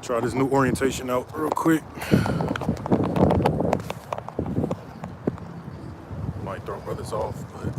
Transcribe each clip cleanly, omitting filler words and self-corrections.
Try this new orientation out real quick. Might throw brothers off, but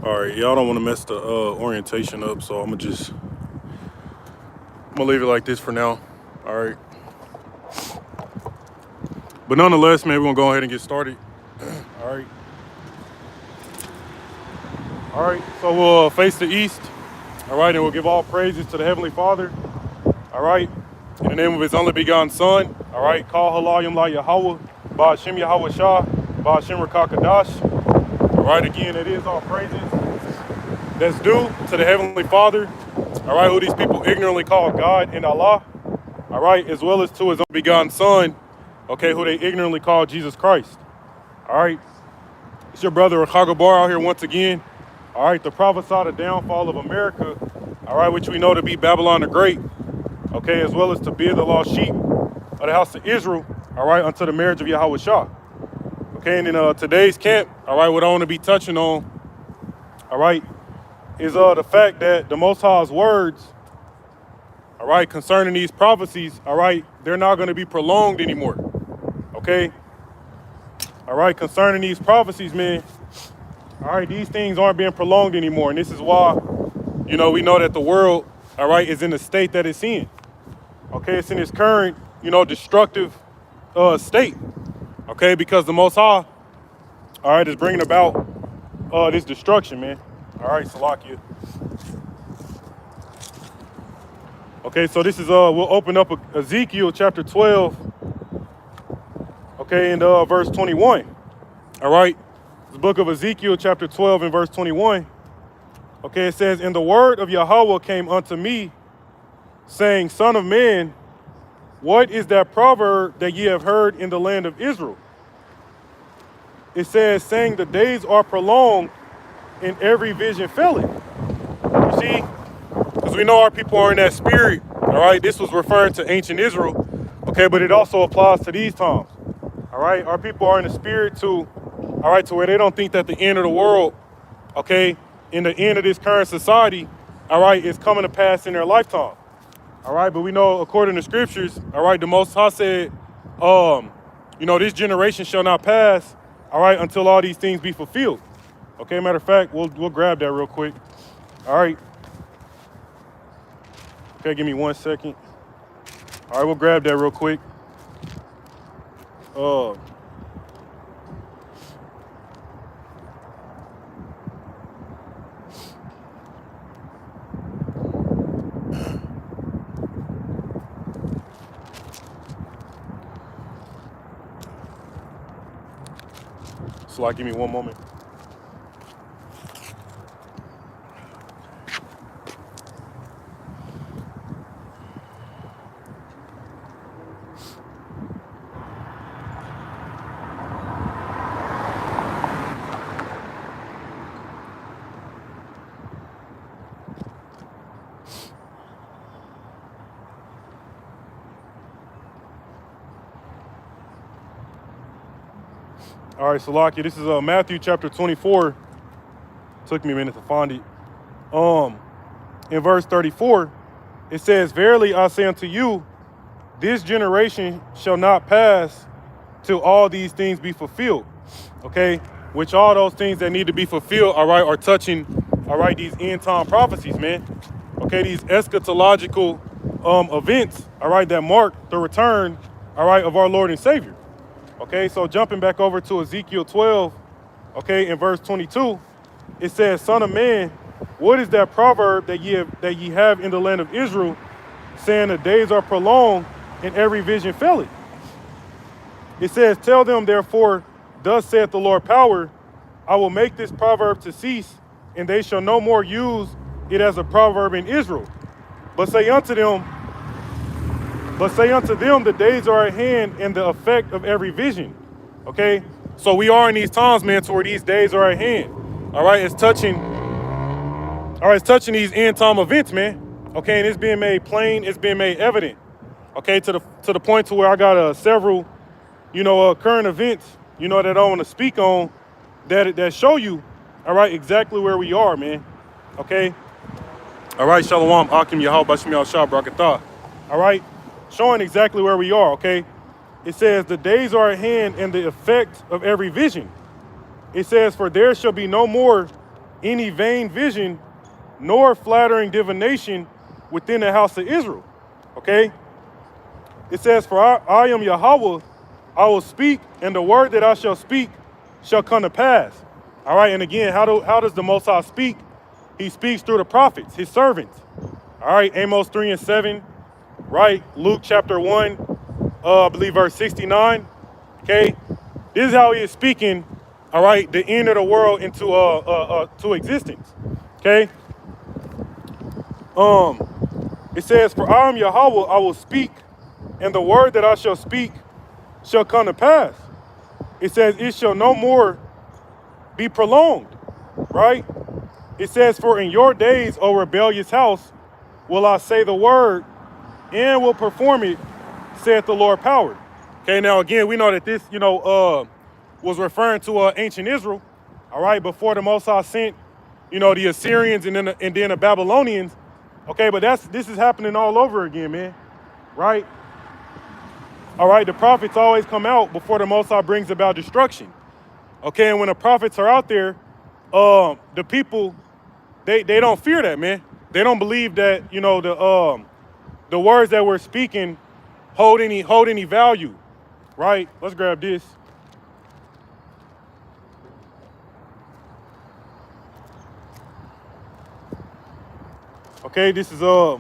all right, y'all don't want to mess the orientation up, so I'm gonna leave it like this for now. All right, but nonetheless, man, we're gonna go ahead and get started. All right, so we'll face the east. All right, and we'll give all praises to the Heavenly Father. All right, in the name of His only begotten Son. All right, call halayim la Yahweh, Ba'ashem Yahweh Shah, Ba'ashem Rakakadash. All right, again, it is all praises that's due to the Heavenly Father. All right, who these people ignorantly call God and Allah. All right, as well as to His only begotten Son. Okay, who they ignorantly call Jesus Christ. All right, it's your brother Rakagabar out here once again. All right, the prophesy the downfall of America. All right, which we know to be Babylon the Great. Okay, as well as to be the lost sheep of the house of Israel. All right, unto the marriage of Yahweh Shah. Okay, and in today's camp, all right, what I want to be touching on, all right, is the fact that the Most High's words, all right, concerning these prophecies, all right, they're not going to be prolonged anymore. Okay, all right, concerning these prophecies, man, all right, these things aren't being prolonged anymore, and this is why, you know, we know that the world, all right, is in the state that it's in. Okay, it's in its current, you know, destructive state. Okay, because the Most High, all right, is bringing about this destruction, man. All right, Salakia. Okay, so this is, we'll open up Ezekiel chapter 12, okay, and verse 21. All right, the book of Ezekiel chapter 12 and verse 21. Okay, it says, and the word of Yahweh came unto me, saying, Son of man, what is that proverb that ye have heard in the land of Israel? It says, saying the days are prolonged and every vision faileth. You see, because we know our people are in that spirit, all right? This was referring to ancient Israel, okay, but it also applies to these times, all right? Our people are in the spirit to, all right, to where they don't think that the end of the world, okay, in the end of this current society, all right, is coming to pass in their lifetime. All right, but we know according to scriptures, all right, the Most High said, you know, this generation shall not pass, all right, until all these things be fulfilled. Okay, matter of fact, we'll grab that real quick. All right. Okay, give me 1 second. All right, we'll grab that real quick. So give me one moment. All right, Salakia, this is Matthew chapter 24. Took me a minute to find it. In verse 34, it says, verily I say unto you, this generation shall not pass till all these things be fulfilled. Okay, which all those things that need to be fulfilled, all right, are touching, all right, these end time prophecies, man. Okay, these eschatological events, all right, that mark the return, all right, of our Lord and Savior. Okay, so jumping back over to Ezekiel 12, okay, in verse 22, it says, "Son of man, what is that proverb that ye have in the land of Israel, saying the days are prolonged and every vision faileth? It says, tell them therefore, thus saith the Lord power, I will make this proverb to cease, and they shall no more use it as a proverb in Israel. But say unto them, the days are at hand, and the effect of every vision." Okay, so we are in these times, man, to where these days are at hand. All right, it's touching these end time events, man. Okay, and it's being made plain, it's being made evident. Okay, to the point to where I got several, current events, that I want to speak on that show you, all right, exactly where we are, man. Okay. All right, Shalom, Akim Yahweh Bashim Yahshua Brakatah. All right, showing exactly where we are, okay? It says, the days are at hand and the effect of every vision. It says, for there shall be no more any vain vision, nor flattering divination within the house of Israel, okay? It says, for I am Yahweh, I will speak, and the word that I shall speak shall come to pass. All right, and again, how does the Most High speak? He speaks through the prophets, his servants. All right, Amos 3:7, right? Luke chapter 1, I believe verse 69. Okay, this is how he is speaking. All right, the end of the world into to existence. Okay. It says, "For I am Yahweh, I will speak, and the word that I shall speak shall come to pass." It says, "It shall no more be prolonged." Right? It says, "For in your days, O rebellious house, will I say the word, and will perform it, saith the Lord power." Okay, now again, we know that this, was referring to ancient Israel, all right, before the Most High sent, the Assyrians and then the Babylonians. Okay, but this is happening all over again, man, right? All right, the prophets always come out before the Most High brings about destruction. Okay, and when the prophets are out there, the people, they don't fear that, man. They don't believe that, the words that we're speaking hold any value, right? Let's grab this. Okay, this is the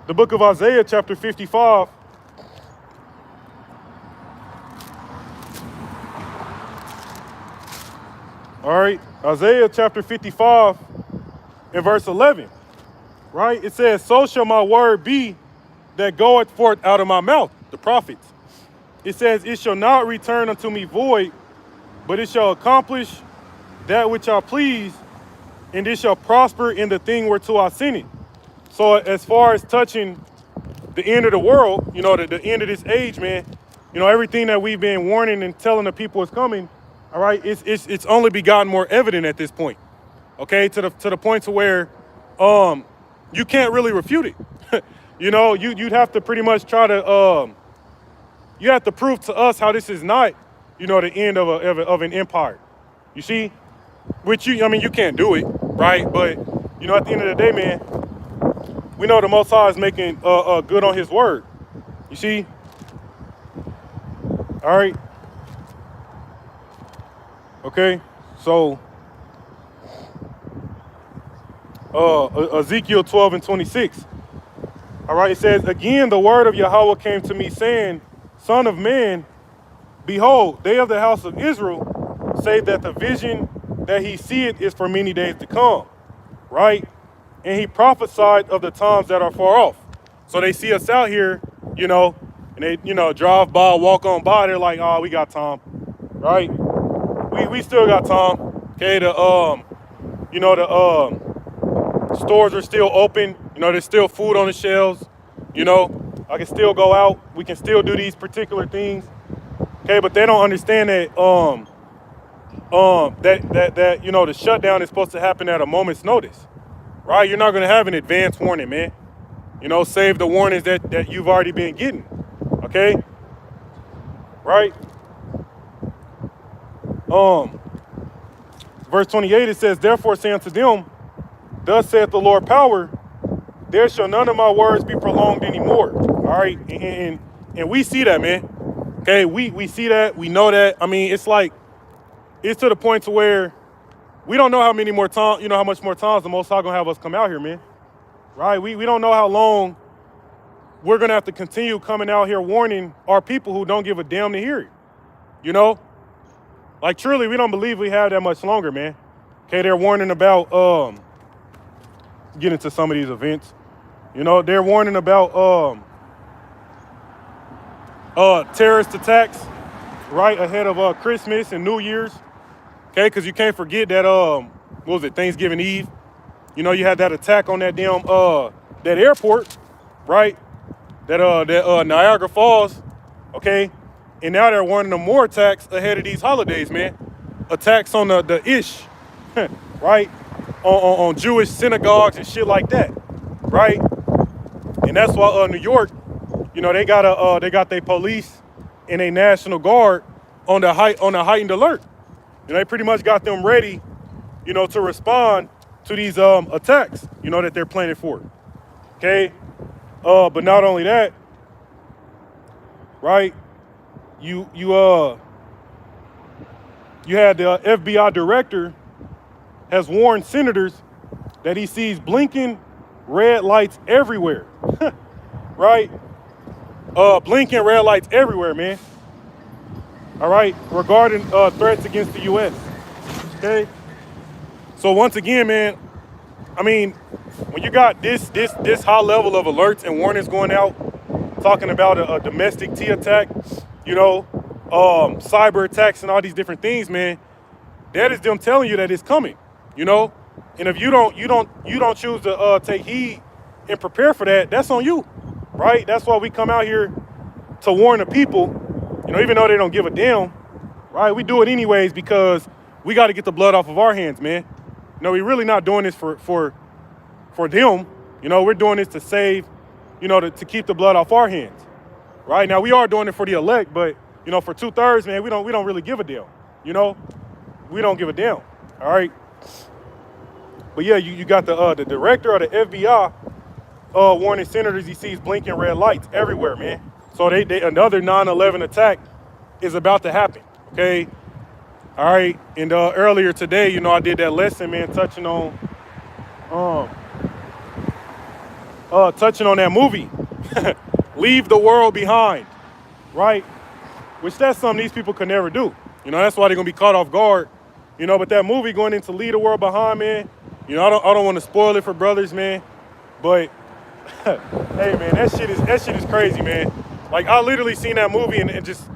book of Isaiah, chapter 55. All right, Isaiah chapter 55 and verse 11, right? It says, "So shall my word be that goeth forth out of my mouth," the prophets. It says, "It shall not return unto me void, but it shall accomplish that which I please, and it shall prosper in the thing whereto I sent it." So as far as touching the end of the world, the end of this age, man, everything that we've been warning and telling the people is coming, all right, it's only begotten more evident at this point. Okay, to the point to where you can't really refute it. You'd have to pretty much try to you have to prove to us how this is not, the end of an empire. You see? Which you can't do it, right? But at the end of the day, man, we know the Most High is making good on his word. You see? All right. Okay, so Ezekiel 12 and 26. All right, it says, "Again, the word of Yahweh came to me, saying, Son of man, behold, they of the house of Israel say that the vision that he seeth is for many days to come." Right? And he prophesied of the times that are far off. So they see us out here, and they, drive by, walk on by. They're like, "Oh, we got time." Right? We still got time. Okay, the stores are still open. There's still food on the shelves. I can still go out. We can still do these particular things. Okay, but they don't understand that the shutdown is supposed to happen at a moment's notice. Right? You're not gonna have an advance warning, man. Save the warnings that you've already been getting. Okay? Right? Verse 28, it says, "Therefore say unto them, thus saith the Lord power, there shall none of my words be prolonged anymore. All right, and we see that, man. Okay, we see that, we know that. I mean, it's like, it's to the point to where we don't know how many more times, you know, how much more times the Most High gonna have us come out here, man. Right? We don't know how long we're gonna have to continue coming out here warning our people who don't give a damn to hear it. You know? Like, truly, we don't believe we have that much longer, man. Okay, they're warning about get into some of these events. You know, they're warning about terrorist attacks right ahead of Christmas and New Year's. Okay, because you can't forget that what was it, Thanksgiving Eve? You know, you had that attack on that damn that airport, right? That Niagara Falls, okay? And now they're warning of more attacks ahead of these holidays, man. Attacks on the Ish, right? On Jewish synagogues and shit like that, right? And that's why New York, you know, they got their police and a National Guard on a heightened alert. You know, they pretty much got them ready, you know, to respond to these attacks, you know, that they're planning for. Okay? But not only that, right? You had the FBI director has warned senators that he sees blinking red lights everywhere. Right? Blinking red lights everywhere, man. All right, regarding threats against the U.S. Okay, so once again, man, I mean, when you got this high level of alerts and warnings going out, talking about a domestic T attack, you know, cyber attacks and all these different things, man, that is them telling you that it's coming, you know. And if you don't choose to take heed and prepare for that, that's on you, right? That's why we come out here to warn the people. You know, even though they don't give a damn, right? We do it anyways because we got to get the blood off of our hands, man. You know, we're really not doing this for them. You know, we're doing this to save, you know, to keep the blood off our hands, right? Now, we are doing it for the elect, but, you know, for 2/3, man, we don't really give a damn, you know? We don't give a damn, all right? But, yeah, you got the director of the FBI warning senators he sees blinking red lights everywhere, man. So they another 9/11 attack is about to happen, okay? All right, and earlier today, you know, I did that lesson, man, touching on that movie, Leave the World Behind, right? Which that's something these people could never do. You know, that's why they're gonna be caught off guard, you know. But that movie going into Leave the World Behind, man, you know, I don't want to spoil it for brothers, man, but hey, man, that shit is crazy, man. Like, I literally seen that movie and just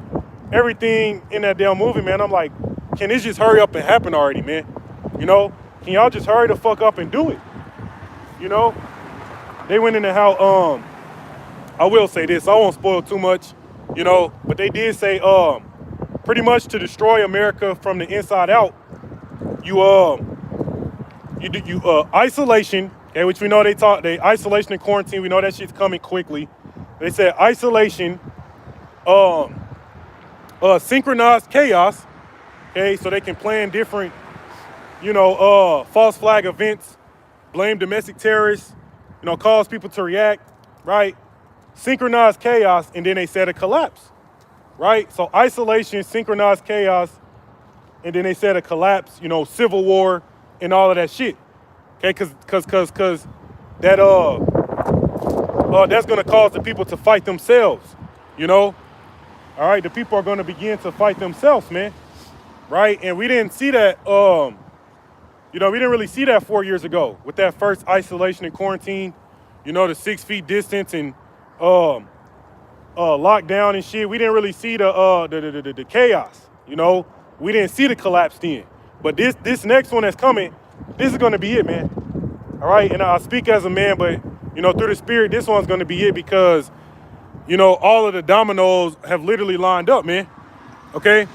everything in that damn movie, man. I'm like, can this just hurry up and happen already, man? You know, can y'all just hurry the fuck up and do it? You know, they went into how, I will say this, I won't spoil too much, you know, but they did say, pretty much to destroy America from the inside out, you isolation, okay, which we know they isolation and quarantine, we know that shit's coming quickly. They said isolation, synchronized chaos, okay, so they can plan different, you know, false flag events, blame domestic terrorists, you know, cause people to react, right? Synchronized chaos, and then they said a collapse, right? So isolation, synchronized chaos, and then they said a collapse, you know, civil war and all of that shit, okay? Cause that that's gonna cause the people to fight themselves, you know? All right, the people are gonna begin to fight themselves, man, right? And we didn't see that, you know, we didn't really see that 4 years ago with that first isolation and quarantine, you know, the 6 feet distance and lockdown and shit. We didn't really see the chaos, you know? We didn't see the collapse then. But this next one that's coming, this is gonna be it, man. All right, and I speak as a man, but, you know, through the spirit, this one's gonna be it because, you know, all of the dominoes have literally lined up, man. Okay?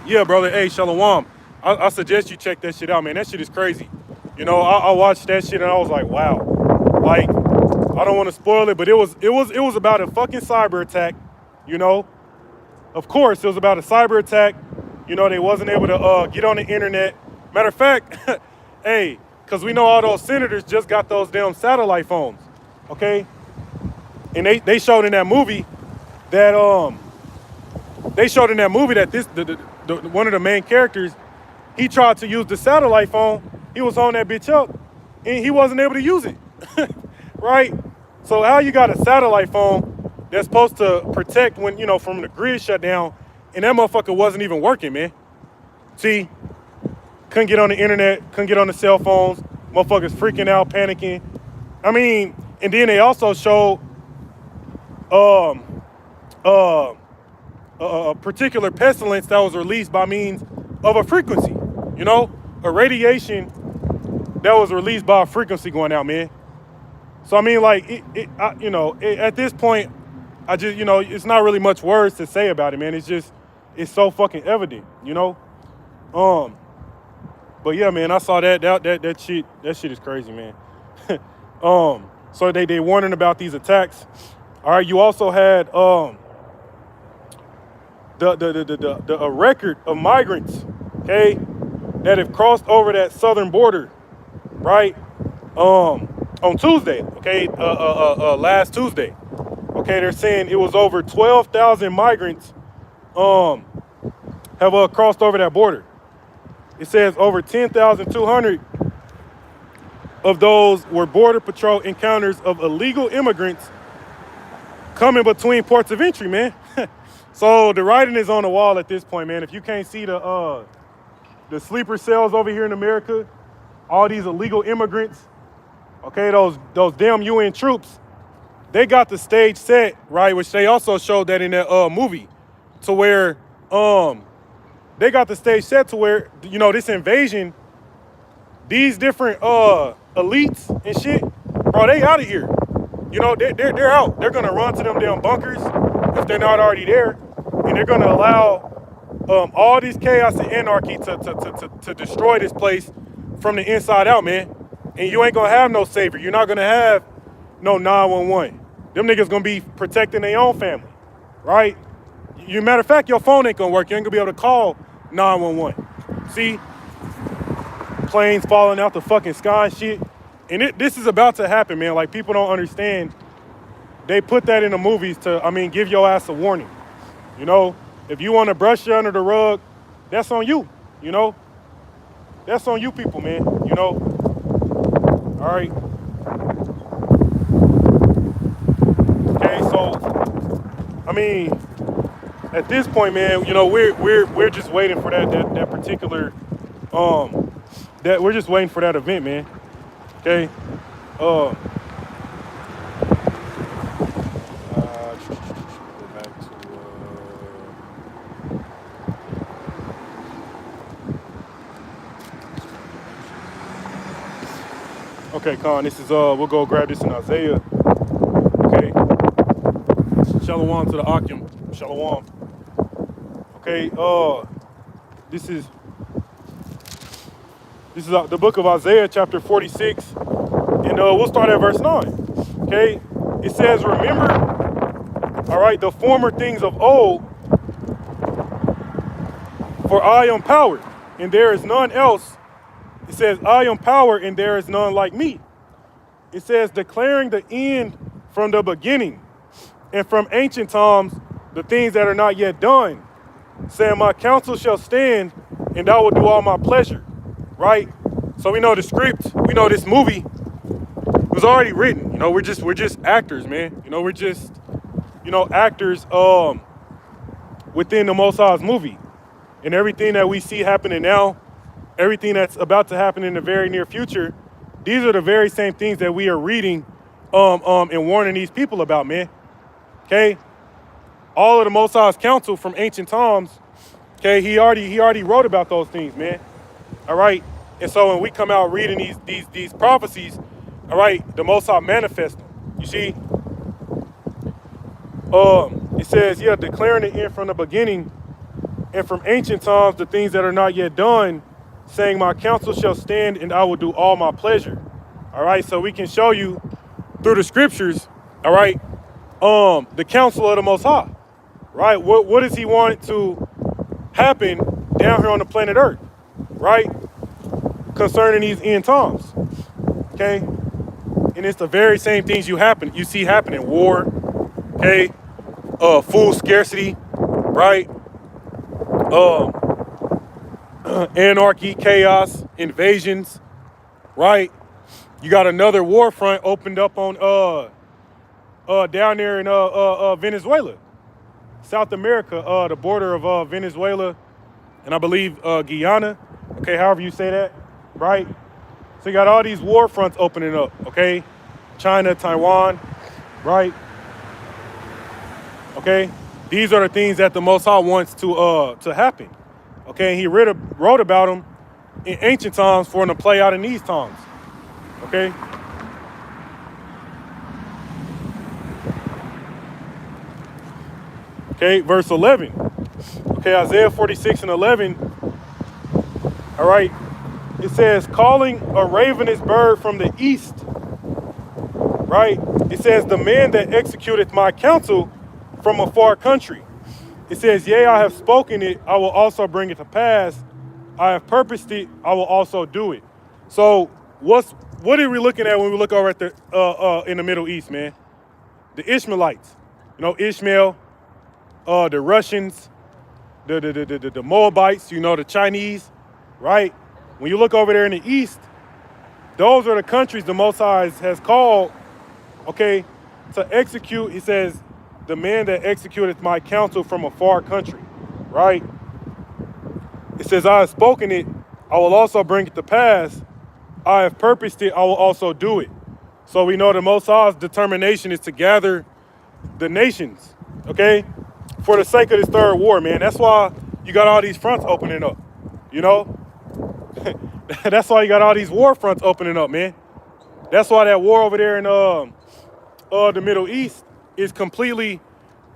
Yeah, brother, hey, Shalom. I suggest you check that shit out, man. That shit is crazy. You know, I watched that shit and I was like, wow. Like, I don't want to spoil it, but it was about a fucking cyber attack, you know? Of course, it was about a cyber attack. You know, they wasn't able to get on the internet. Matter of fact, hey, because we know all those senators just got those damn satellite phones. okay? And they showed in that movie that this one of the main characters, he tried to use the satellite phone. He was on that bitch up, and he wasn't able to use it, right? So how you got a satellite phone that's supposed to protect when, from the grid shut down, and that motherfucker wasn't even working, man. See, couldn't get on the internet, couldn't get on the cell phones, motherfuckers freaking out, panicking. I mean, and then they also showed um, uh, a particular pestilence that was released by means of a frequency, a radiation that was released by a frequency going out, man. So I mean, like, at this point, I just, it's not really much words to say about it, man. It's so fucking evident, But yeah, man, I saw that shit. That shit is crazy, man. So they warning about these attacks. All right, you also had a record of migrants, okay, that have crossed over that southern border, right? On Tuesday, okay, last Tuesday, okay, they're saying it was over 12,000 migrants have crossed over that border. It says over 10,200 of those were Border Patrol encounters of illegal immigrants coming between ports of entry, man. So the writing is on the wall at this point, man. If you can't see the sleeper cells over here in America, all these illegal immigrants, okay, those damn UN troops, they got the stage set, right, which they also showed that in that movie, to where they got the stage set to where, this invasion, these different elites and shit, bro, they out of here. They're out. They're gonna run to them damn bunkers if they're not already there, and they're gonna allow all these chaos and anarchy to destroy this place from the inside out, man. And you ain't gonna have no savior. You're not gonna have no 911. Them niggas gonna be protecting their own family, right? Matter of fact, your phone ain't gonna work. You ain't gonna be able to call 911. See? Planes falling out the fucking sky and shit. And this is about to happen, man. Like, people don't understand. They put that in the movies to, give your ass a warning. If you want to brush it under the rug, that's on you, That's on you people, man, All right. Okay, so, at this point, man, we're just waiting for that particular, we're just waiting for that event, man. Okay. Go back to okay, Con, this is we'll go grab this in Isaiah. Okay. Shalom to the Akim. Shalom. Okay, this is the book of Isaiah, chapter 46, and we'll start at verse 9. Okay, it says, remember, all right, the former things of old, for I am powered, and there is none else. It says, I am powered, and there is none like me. It says, declaring the end from the beginning, and from ancient times, the things that are not yet done, saying, my counsel shall stand, and I will do all my pleasure. Right? So we know the script, we know this movie was already written. We're just actors, man. We're just, actors within the Most High's movie. And everything that we see happening now, everything that's about to happen in the very near future, these are the very same things that we are reading and warning these people about, man. Okay? All of the Most High's counsel from ancient times, okay, he already wrote about those things, man. All right, and so when we come out reading these prophecies, all right, the Most High manifest them. You see, it says, yeah, declaring the end from the beginning, and from ancient times the things that are not yet done, saying, my counsel shall stand, and I will do all my pleasure. All right, so we can show you through the scriptures, all right, the counsel of the Most High, right? What does He want to happen down here on the planet Earth? Right? Concerning these end times. Okay? And it's the very same things you see happening. War, okay? Food scarcity, right? Uh, Anarchy, chaos, invasions, right? You got another war front opened up on down there in Venezuela, South America, the border of Venezuela, and I believe Guyana. Okay, however you say that, right? So you got all these war fronts opening up. Okay, China, Taiwan, right? Okay, these are the things that the Most High wants to happen. Okay, and he wrote about them in ancient times for them to play out in these times. Okay. Okay, verse 11. Okay, Isaiah 46 and 11. All right. It says, calling a ravenous bird from the east. Right? It says, the man that executeth my counsel from a far country. It says, yea, I have spoken it, I will also bring it to pass. I have purposed it, I will also do it. So what are we looking at when we look over at the in the Middle East, man? The Ishmaelites. You know, Ishmael, the Russians, the Moabites, you know, the Chinese, right? When you look over there in the East, those are the countries the Most High has called, okay, to execute. He says, the man that executeth my counsel from a far country, right? It says, I have spoken it, I will also bring it to pass. I have purposed it, I will also do it. So we know the Most High's determination is to gather the nations, okay, for the sake of this third war, man. That's why you got all these fronts opening up, you know? That's why you got all these war fronts opening up, man. That's why that war over there in the Middle East is completely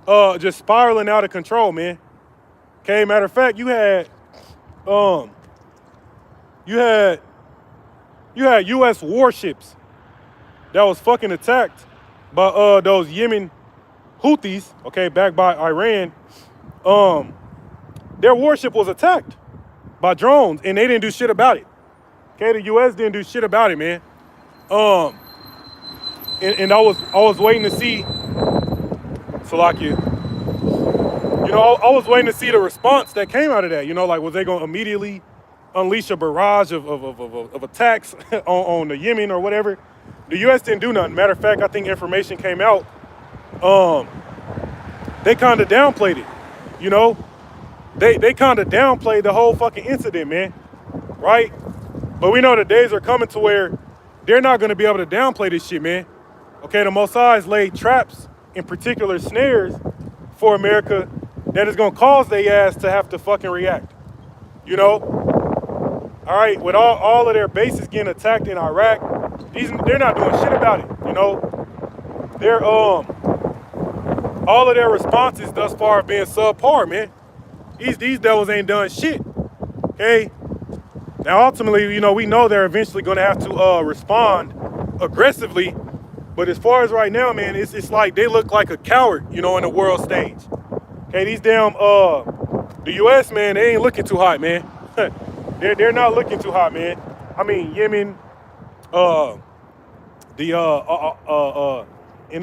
just spiraling out of control, man. Okay, matter of fact, you had U.S. warships that was fucking attacked by those Yemen Houthis, okay, backed by Iran. Their warship was attacked by drones, and they didn't do shit about it. Okay, the U.S. didn't do shit about it, man. And I was waiting to see, Salakia. You know, I was waiting to see the response that came out of that. You know, like, was they gonna immediately unleash a barrage of attacks on the Yemen or whatever? The U.S. didn't do nothing. Matter of fact, I think information came out. They kind of downplayed it. You know, they kind of downplayed the whole fucking incident, man. Right? But we know the days are coming to where they're not going to be able to downplay this shit, man. Okay, the Most High has laid traps, in particular snares, for America that is going to cause their ass to have to fucking react. You know? All right, with all of their bases getting attacked in Iraq, they're not doing shit about it, you know? They're, all of their responses thus far have been subpar, man. These devils ain't done shit, okay? Now, ultimately, you know, we know they're eventually going to have to respond aggressively. But as far as right now, man, it's like they look like a coward, you know, in the world stage. Okay, these damn, the U.S., man, they ain't looking too hot, man. they're not looking too hot, man. I mean, Yemen, and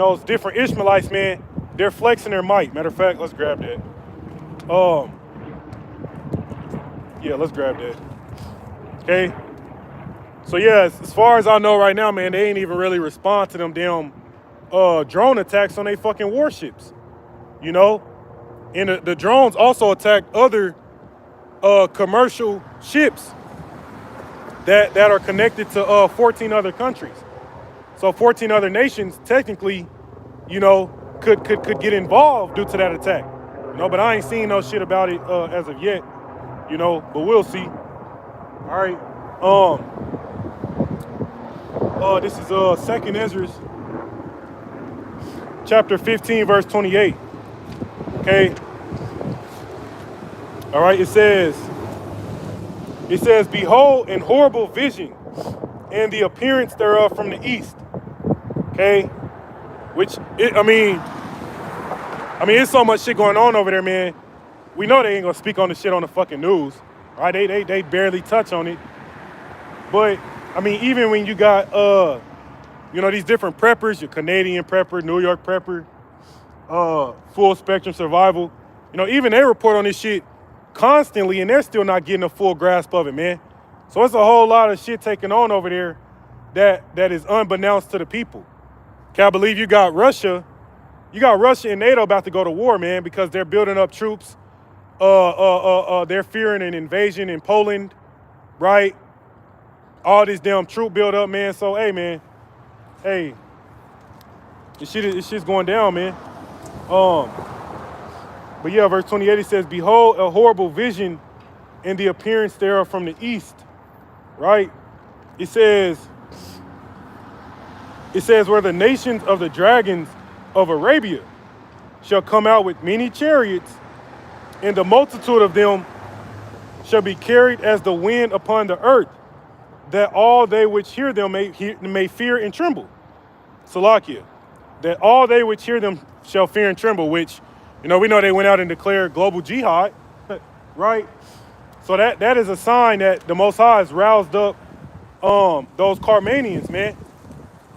those different Ishmaelites, man, they're flexing their might. Matter of fact, let's grab that. Yeah, let's grab that. Okay. So yeah, as far as I know right now, man, they ain't even really respond to them damn drone attacks on their fucking warships. You know? And the drones also attacked other commercial ships that are connected to 14 other countries. So 14 other nations technically, you know, could get involved due to that attack. You know, but I ain't seen no shit about it as of yet. You know, but we'll see. All right. This is 2nd Ezra, chapter 15, verse 28. Okay. All right. It says, behold, an horrible vision, and the appearance thereof from the east. Okay. Which I mean, there's so much shit going on over there, man. We know they ain't gonna speak on the shit on the fucking news, right? They barely touch on it. But I mean, even when you got You know, these different preppers, your Canadian prepper, New York prepper, full spectrum survival. You know, even they report on this shit constantly, and they're still not getting a full grasp of it, man. So it's a whole lot of shit taking on over there that is unbeknownst to the people. Can I believe you got Russia and NATO about to go to war, man, because they're building up troops. They're fearing an invasion in Poland, right? All this damn troop build up, man. So, hey, man, hey, this shit's going down, man. But yeah, verse 28, it says, behold, a horrible vision in the appearance thereof from the east, right? It says, where the nations of the dragons of Arabia shall come out with many chariots, and the multitude of them shall be carried as the wind upon the earth, that all they which hear them may fear and tremble. Salakia, that all they which hear them shall fear and tremble, which, you know, we know they went out and declared global jihad, right? So that is a sign that the Most High has roused up those Carmanians, man,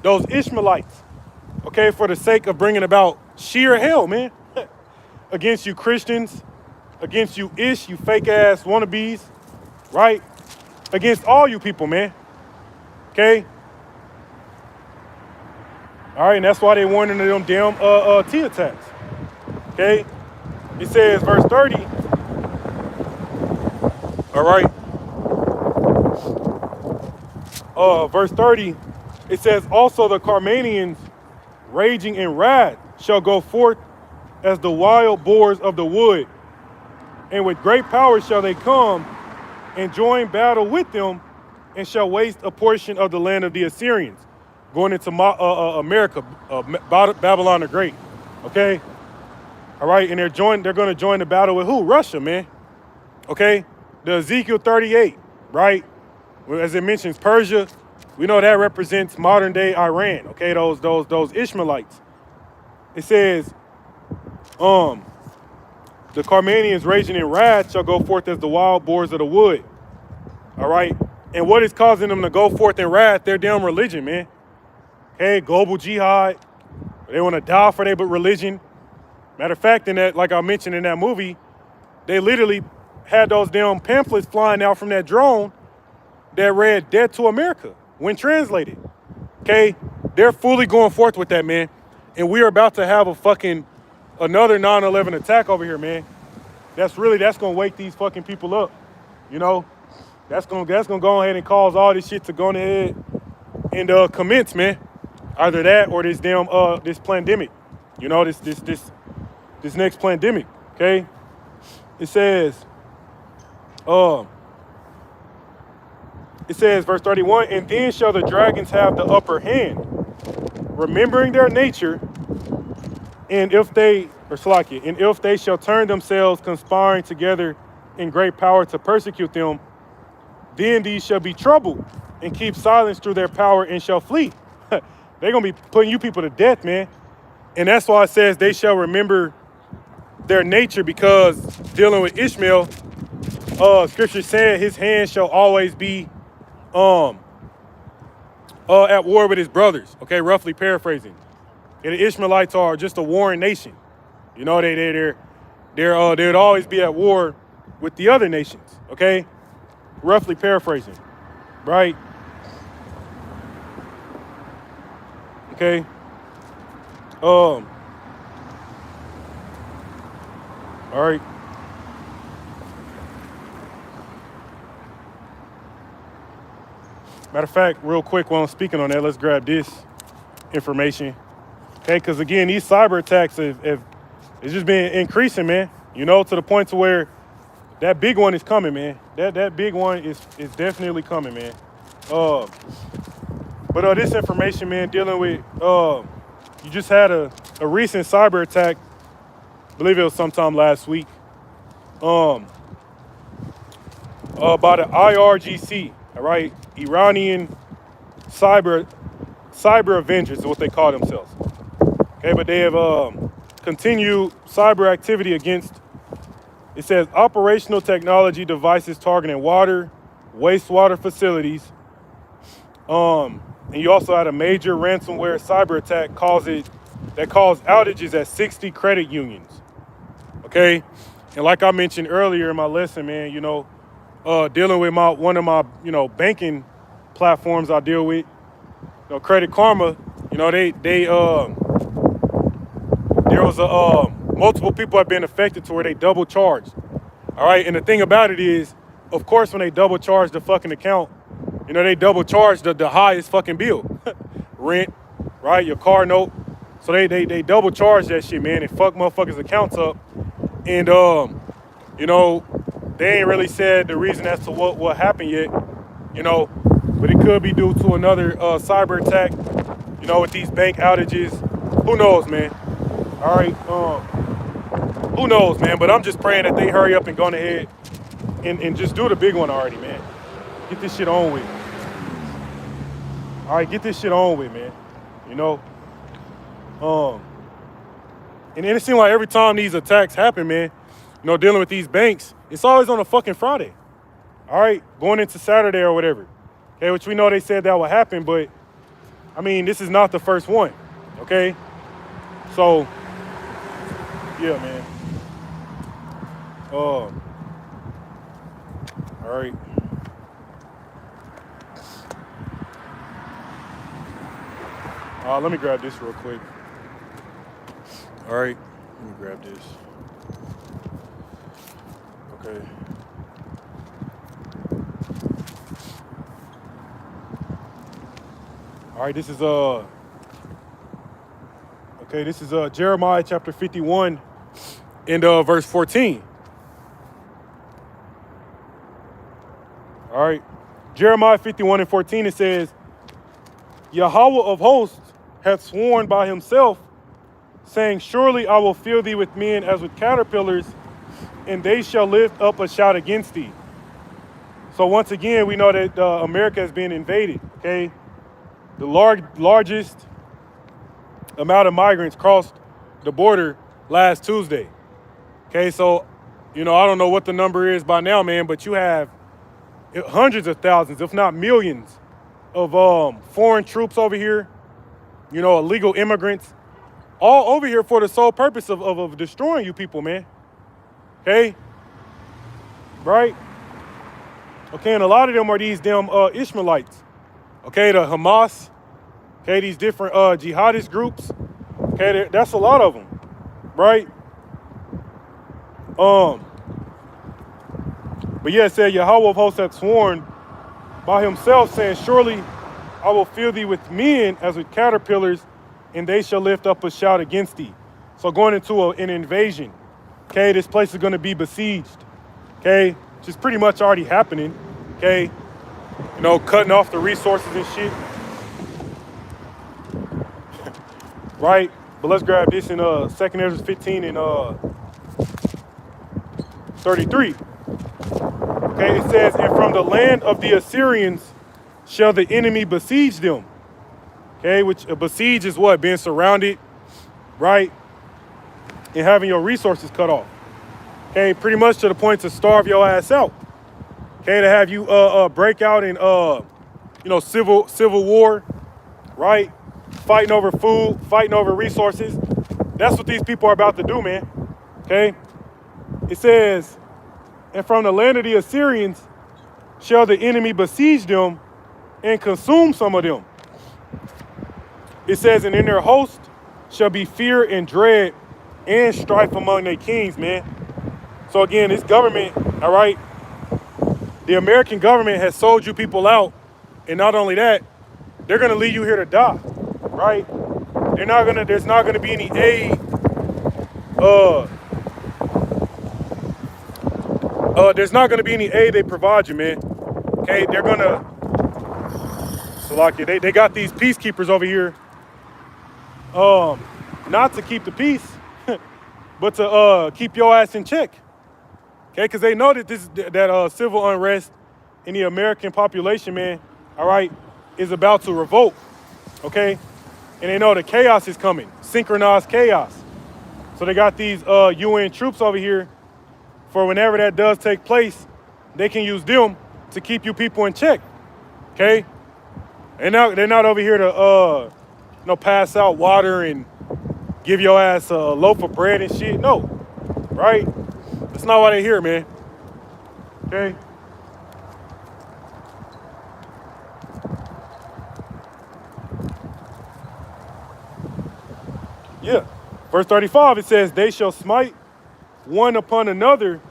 those Ishmaelites, okay, for the sake of bringing about sheer hell, man, against you Christians, against you you fake ass wannabes, right? Against all you people, man, okay? All right, and that's why they warning them damn T attacks, okay? It says, verse 30, all right, verse 30, it says, also the Carmanians raging in wrath shall go forth as the wild boars of the wood, and with great power shall they come and join battle with them, and shall waste a portion of the land of the Assyrians, going into America, Babylon the Great, okay? All right, and they're going to join the battle with who? Russia, man, okay? The Ezekiel 38, right? As it mentions Persia, we know that represents modern day Iran, okay? Those Ishmaelites. It says, the Carmanians raging in wrath shall go forth as the wild boars of the wood. All right? And what is causing them to go forth in wrath? Their damn religion, man. Okay, global jihad. They want to die for their religion. Matter of fact, in that, like I mentioned in that movie, they literally had those damn pamphlets flying out from that drone that read "Dead to America" when translated. Okay? They're fully going forth with that, man. And we are about to have another 9/11 attack over here, man. That's gonna wake these fucking people up. You know? That's gonna go ahead and cause all this shit to go ahead and commence, man. Either that or this damn this pandemic. You know, this next pandemic, okay? It says, verse 31, and then shall the dragons have the upper hand, remembering their nature, and if they shall turn themselves, conspiring together in great power to persecute them, then these shall be troubled and keep silence through their power and shall flee. They're going to be putting you people to death, man. And that's why it says they shall remember their nature, because dealing with Ishmael, scripture said his hand shall always be at war with his brothers, okay, roughly paraphrasing. And the Ishmaelites are just a warring nation. You know, they'd always be at war with the other nations, okay? Roughly paraphrasing, right? Okay. All right. Matter of fact, real quick while I'm speaking on that, let's grab this information. Okay, because again, these cyber attacks have just been increasing, man. You know, to the point to where that big one is coming, man. That big one is definitely coming, man. But this information, man, dealing with you just had a recent cyber attack. I believe it was sometime last week. By the IRGC, all right, Iranian cyber avengers is what they call themselves. Okay, but they have continued cyber activity against, it says, operational technology devices targeting water, wastewater facilities. and you also had a major ransomware cyber attack that caused outages at 60 credit unions. Okay, and like I mentioned earlier in my lesson, man, dealing with one of my banking platforms I deal with, Credit Karma, there was multiple people have been affected to where they double charged. All right, and the thing about it is, of course, when they double charge the fucking account, they double charge the highest fucking bill, rent, right, your car note. So they double charge that shit, man, and fuck motherfuckers' accounts up. And they ain't really said the reason as to what happened yet, but it could be due to another cyber attack, with these bank outages. Who knows, man? All right, who knows, man? But I'm just praying that they hurry up and go ahead and just do the big one already, man. Get this shit on with. All right, get this shit on with, man. And it seems like every time these attacks happen, man, dealing with these banks, it's always on a fucking Friday. All right, going into Saturday or whatever. Okay, which we know they said that would happen, but I mean, this is not the first one. Okay, so yeah, man. All right. Let me grab this real quick. All right, let me grab this. Okay. All right, this is Jeremiah chapter 51 and verse 14. All right, Jeremiah 51 and 14, it says, Yahweh of hosts hath sworn by himself, saying, surely I will fill thee with men as with caterpillars, and they shall lift up a shout against thee. So once again, we know that America has been invaded, okay? The largest amount of migrants crossed the border last Tuesday. Okay, so, I don't know what the number is by now, man, but you have hundreds of thousands, if not millions, of foreign troops over here, illegal immigrants, all over here for the sole purpose of destroying you people, man. Okay? Right? Okay, and a lot of them are these damn Ishmaelites. Okay, the Hamas, okay, these different jihadist groups, okay, that's a lot of them, right? But yeah, it said, Yahweh of hosts hath sworn by himself, saying, surely I will fill thee with men as with caterpillars, and they shall lift up a shout against thee. So going into an invasion, okay, this place is going to be besieged, okay, which is pretty much already happening, okay? Cutting off the resources and shit. Right? But let's grab this in 2 Ezra 15 and 33. Okay, it says, and from the land of the Assyrians shall the enemy besiege them. Okay, which a besiege is what? Being surrounded, right? And having your resources cut off. Okay, pretty much to the point to starve your ass out. Okay, to have you break out in civil war, right? Fighting over food, fighting over resources. That's what these people are about to do, man. Okay? It says, and from the land of the Assyrians shall the enemy besiege them and consume some of them. It says, and in their host shall be fear and dread and strife among their kings, man. So again, this government, all right, the American government has sold you people out, and not only that, they're gonna leave you here to die, right? There's not gonna be any aid. There's not gonna be any aid they provide you, man. Okay, they're gonna, so like they got these peacekeepers over here, not to keep the peace, but to keep your ass in check. Okay, because they know that civil unrest in the American population, man, all right, is about to revolt, okay? And they know the chaos is coming, synchronized chaos. So they got these UN troops over here for whenever that does take place, they can use them to keep you people in check, okay? They're not over here to pass out water and give your ass a loaf of bread and shit. No, right? That's not why they're here, man. Okay. Yeah. Verse 35, it says, they shall smite one upon another,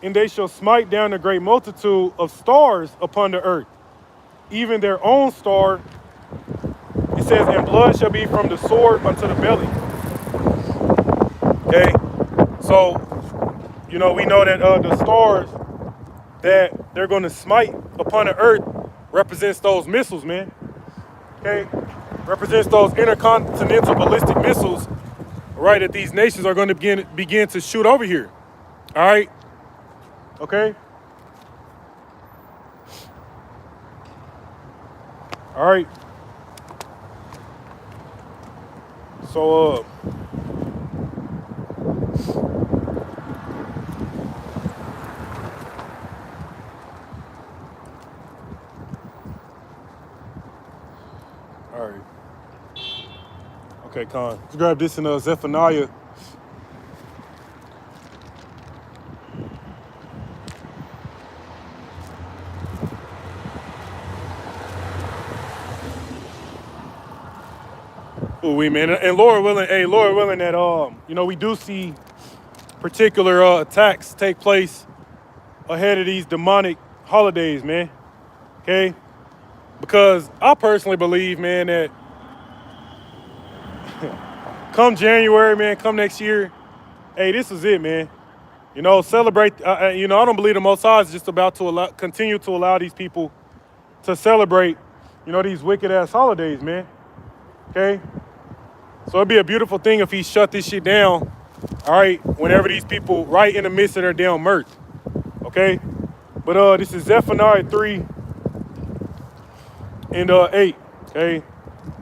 and they shall smite down a great multitude of stars upon the earth, even their own star. It says, and blood shall be from the sword unto the belly. Okay, so, we know that the stars that they're going to smite upon the earth represents those missiles, man. Okay, represents those intercontinental ballistic missiles, right, that these nations are going to begin to shoot over here. All right, okay. All right. So, all right. Okay, Con. Let's grab this in Zephaniah. Ooh, man, and Lord willing, that we do see particular attacks take place ahead of these demonic holidays, man. Okay, because I personally believe, man, that come January, man, come next year, hey, this is it, man. Celebrate. I don't believe the Most High is just about to continue to allow these people to celebrate, these wicked ass holidays, man. Okay. So it'd be a beautiful thing if he shut this shit down, all right, whenever these people right in the midst of their damn mirth, okay? But this is Zephaniah 3 and 8, okay?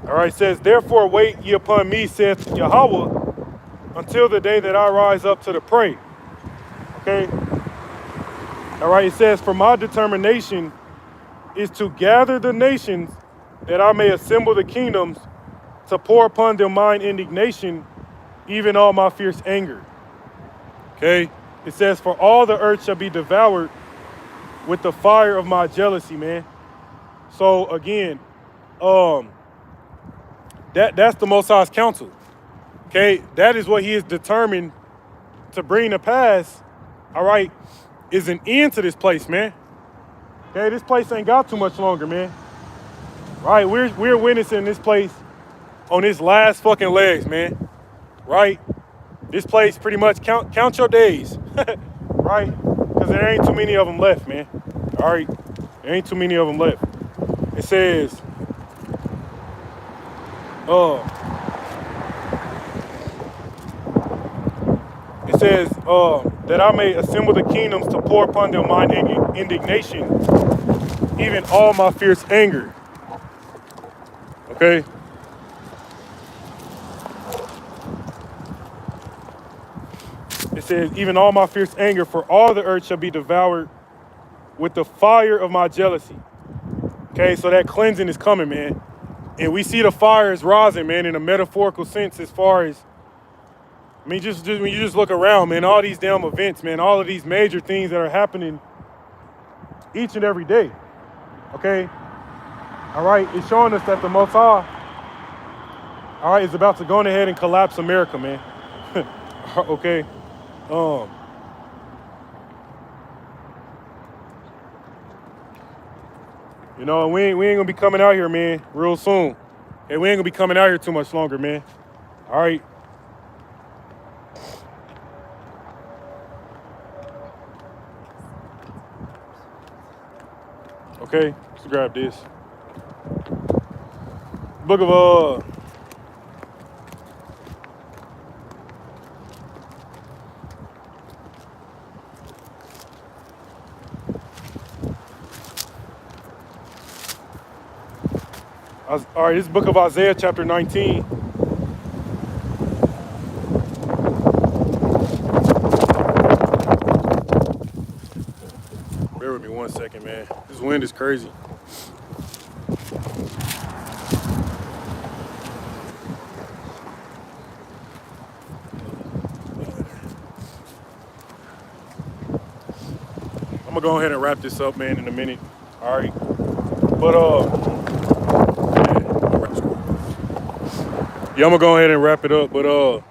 All right, it says, therefore wait ye upon me, saith Yahweh, until the day that I rise up to the prey, okay? All right, it says, for my determination is to gather the nations that I may assemble the kingdoms, to pour upon them mine indignation, even all my fierce anger. Okay? It says, for all the earth shall be devoured with the fire of my jealousy, man. So again, that's the Most High's counsel. Okay? That is what he is determined to bring to pass, all right, is an end to this place, man. Okay, this place ain't got too much longer, man. Right? We're witnessing this place on its last fucking legs, man. Right? This place pretty much count your days. Right? Because there ain't too many of them left, man. All right? There ain't too many of them left. It says, that I may assemble the kingdoms to pour upon them mine indignation, even all my fierce anger. Okay? It says, even all my fierce anger, for all the earth shall be devoured with the fire of my jealousy. Okay, so that cleansing is coming, man. And we see the fire is rising, man, in a metaphorical sense as far as, just when you just look around, man, all these damn events, man, all of these major things that are happening each and every day. Okay? All right, it's showing us that the Most High, all right, is about to go ahead and collapse America, man. Okay? And we ain't gonna be coming out here, man, real soon. And we ain't gonna be coming out here too much longer, man. All right? Okay, let's grab this. Book of all right, this is book of Isaiah, chapter 19. Bear with me 1 second, man. This wind is crazy. gonna go ahead and wrap this up, man, in a minute. All right. But yeah, I'm gonna go ahead and wrap it up. But all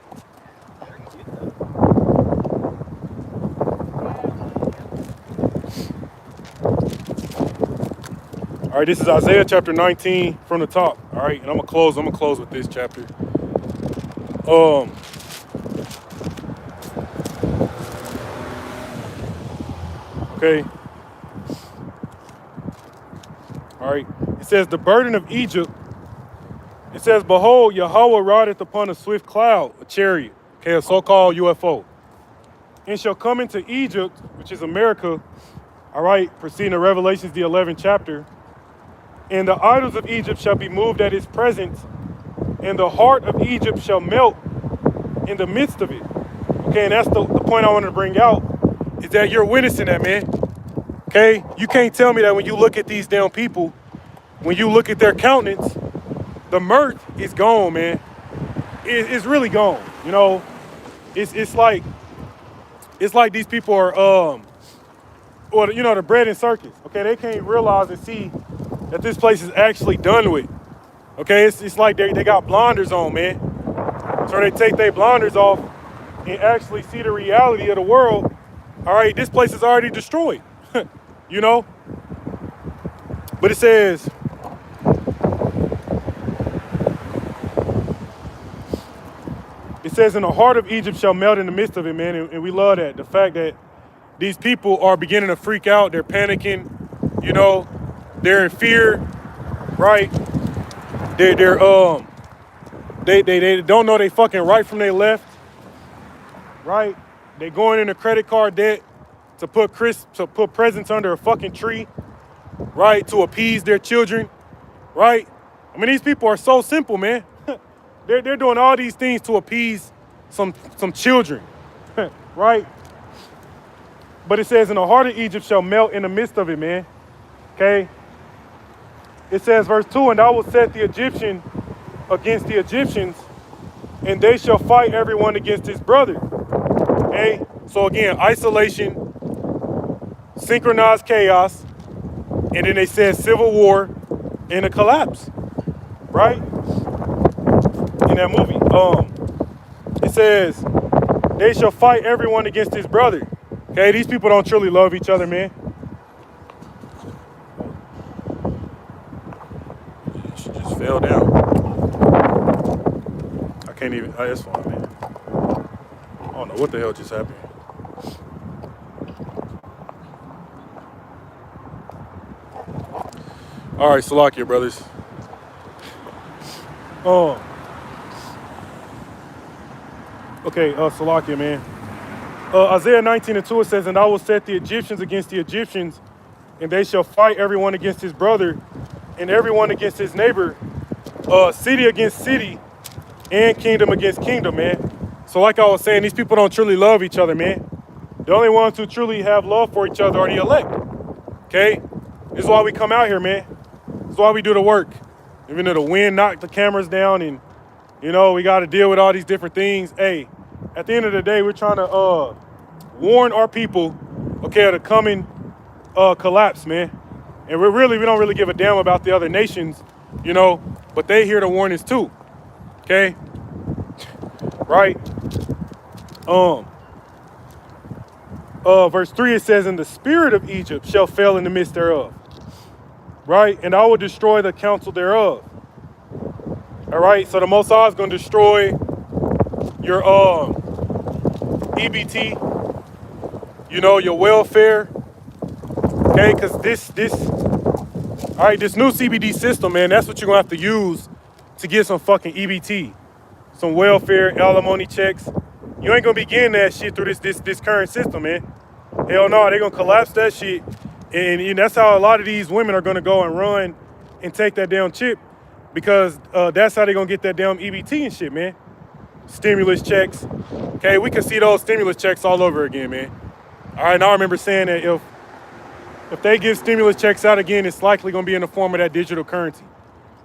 right, this is Isaiah chapter 19 from the top. All right, and I'm gonna close with this chapter. Okay. All right. It says the burden of Egypt. It says, behold, Yahweh rideth upon a swift cloud, a chariot, okay, a so-called UFO, and shall come into Egypt, which is America, all right, proceeding to Revelations, the 11th chapter. And the idols of Egypt shall be moved at his presence, and the heart of Egypt shall melt in the midst of it. Okay, and that's the point I wanted to bring out, is that you're witnessing that, man. Okay, you can't tell me that when you look at these damn people, when you look at their countenance, the mirth is gone, man. It's really gone. You know, it's like these people are or you know, the bread and circus. Okay, they can't realize and see that this place is actually done with. Okay, it's like they got blinders on, man. So they take their blinders off and actually see the reality of the world. All right, this place is already destroyed. You know? But it says, in the heart of Egypt shall melt in the midst of it, man. And we love that. The fact that these people are beginning to freak out. They're panicking. You know, they're in fear, right? They don't know they fucking right from their left, right? They going into credit card debt to put presents under a fucking tree, right? To appease their children, right? I mean, these people are so simple, man. They're doing all these things to appease some children, right? But it says, in the heart of Egypt shall melt in the midst of it, man. Okay? It says, verse 2, and I will set the Egyptian against the Egyptians, and they shall fight everyone against his brother. Okay? So again, isolation, synchronized chaos, and then they said civil war and a collapse, right? In that movie, it says, they shall fight everyone against his brother. Okay, these people don't truly love each other, man. She just fell down. I can't even, it's fine, man. I don't know what the hell just happened. All right, Salakia, brothers. Okay, Salakia, man. Isaiah 19:2, it says, and I will set the Egyptians against the Egyptians, and they shall fight everyone against his brother, and everyone against his neighbor, city against city, and kingdom against kingdom, man. So like I was saying, these people don't truly love each other, man. The only ones who truly have love for each other are the elect. Okay? This is why we come out here, man. This is why we do the work. Even though the wind knocked the cameras down and, you know, we got to deal with all these different things. Hey, at the end of the day, we're trying to warn our people, okay, of the coming collapse, man. And we don't really give a damn about the other nations, you know, but they hear the warnings too, okay? Right? Verse 3, it says, and the spirit of Egypt shall fail in the midst thereof, right? And I will destroy the counsel thereof. All right, so the Most High is going to destroy your EBT, you know, your welfare, okay? Because this new CBD system, man, that's what you're going to have to use to get some fucking EBT, some welfare, alimony checks. You ain't going to be getting that shit through this current system, man. Hell no, they're going to collapse that shit. And that's how a lot of these women are going to go and run and take that damn chip, because that's how they're going to get that damn EBT and shit, man. Stimulus checks. Okay, we can see those stimulus checks all over again, man. All right, and I remember saying that if they give stimulus checks out again, it's likely going to be in the form of that digital currency.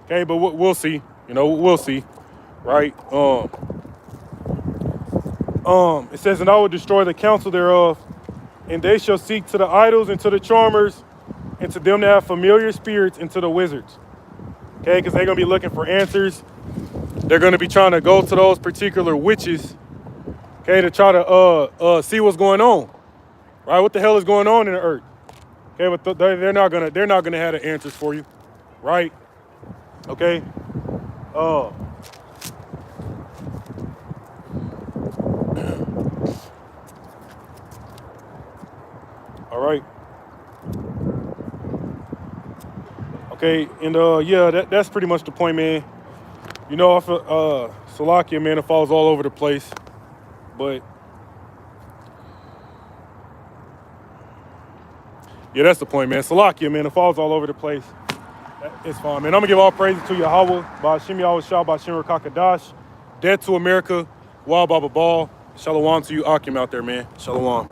Okay, but we'll see. You know, we'll see, right? It says, and I will destroy the counsel thereof, And they shall seek to the idols and to the charmers and to them that have familiar spirits and to the wizards. Okay, because they're going to be looking for answers. They're going to be trying to go to those particular witches, okay, to try to see what's going on, right? What the hell is going on in the earth? Okay, but they're not gonna have the answers for you, right? Okay. All right. Okay, and yeah, that's pretty much the point, man. You know, off of Salakia, man, it falls all over the place. But yeah, that's the point, man. Salakia, man, it falls all over the place. It's fine, man. I'm gonna give all praises to Yahweh, Ba'ashem Yahweh Shah, Ba'ashem Rakakadash, dead to America, Wild Baba Ball. Shalom to you, Akim out there, man. Shalom.